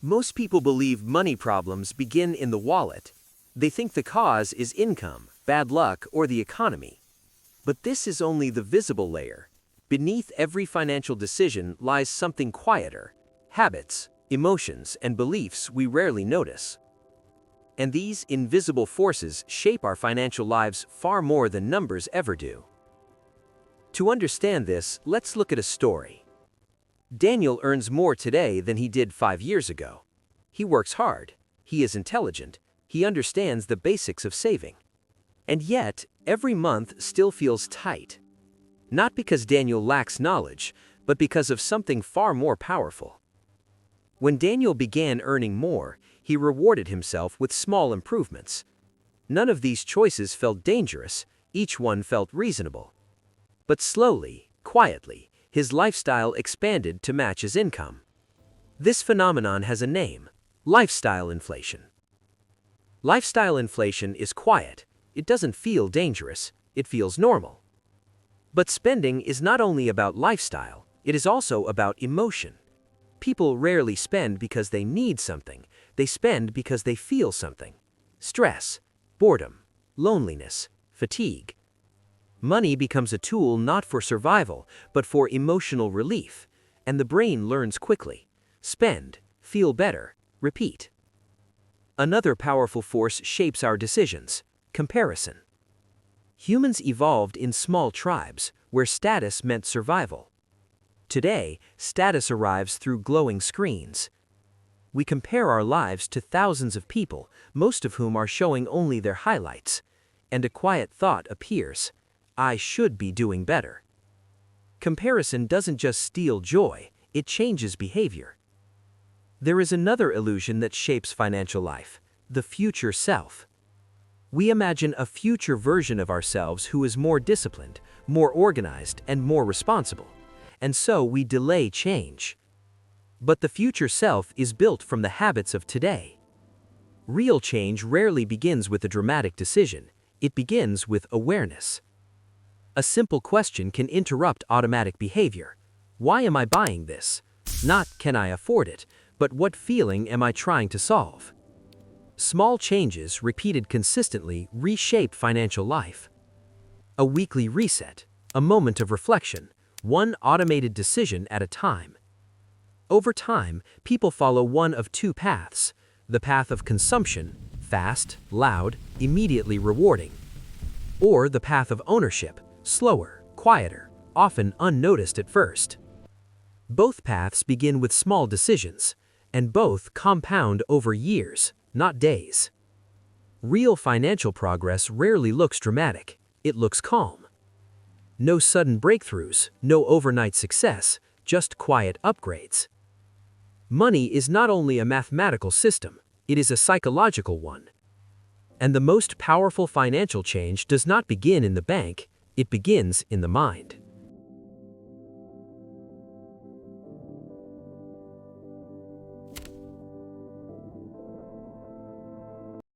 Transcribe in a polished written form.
Most people believe money problems begin in the wallet. They think the cause is income, bad luck, or the economy. But this is only the visible layer. Beneath every financial decision lies something quieter: habits, emotions, and beliefs we rarely notice. And these invisible forces shape our financial lives far more than numbers ever do. To understand this, let's look at a story. Daniel earns more today than he did 5 years ago. He works hard, he is intelligent, he understands the basics of saving. And yet, every month still feels tight. Not because Daniel lacks knowledge, but because of something far more powerful. When Daniel began earning more, he rewarded himself with small improvements. None of these choices felt dangerous, each one felt reasonable. But slowly, quietly, his lifestyle expanded to match his income. This phenomenon has a name: lifestyle inflation. Lifestyle inflation is quiet. It doesn't feel dangerous, it feels normal. But spending is not only about lifestyle, it is also about emotion. People rarely spend because they need something, they spend because they feel something: stress, boredom, loneliness, fatigue. Money becomes a tool not for survival, but for emotional relief, and the brain learns quickly: spend, feel better, repeat. Another powerful force shapes our decisions: comparison. Humans evolved in small tribes, where status meant survival. Today, status arrives through glowing screens. We compare our lives to thousands of people, most of whom are showing only their highlights. And a quiet thought appears: I should be doing better. Comparison doesn't just steal joy, it changes behavior. There is another illusion that shapes financial life: the future self. We imagine a future version of ourselves who is more disciplined, more organized, and more responsible. And so we delay change. But the future self is built from the habits of today. Real change rarely begins with a dramatic decision, it begins with awareness. A simple question can interrupt automatic behavior. Why am I buying this? Not can I afford it, but what feeling am I trying to solve? Small changes repeated consistently reshape financial life. A weekly reset, a moment of reflection, one automated decision at a time. Over time, people follow one of two paths: the path of consumption, fast, loud, immediately rewarding, or the path of ownership, slower, quieter, often unnoticed at first. Both paths begin with small decisions, and both compound over years, not days. Real financial progress rarely looks dramatic, it looks calm. No sudden breakthroughs, no overnight success, just quiet upgrades. Money is not only a mathematical system, it is a psychological one. And the most powerful financial change does not begin in the bank, it begins in the mind.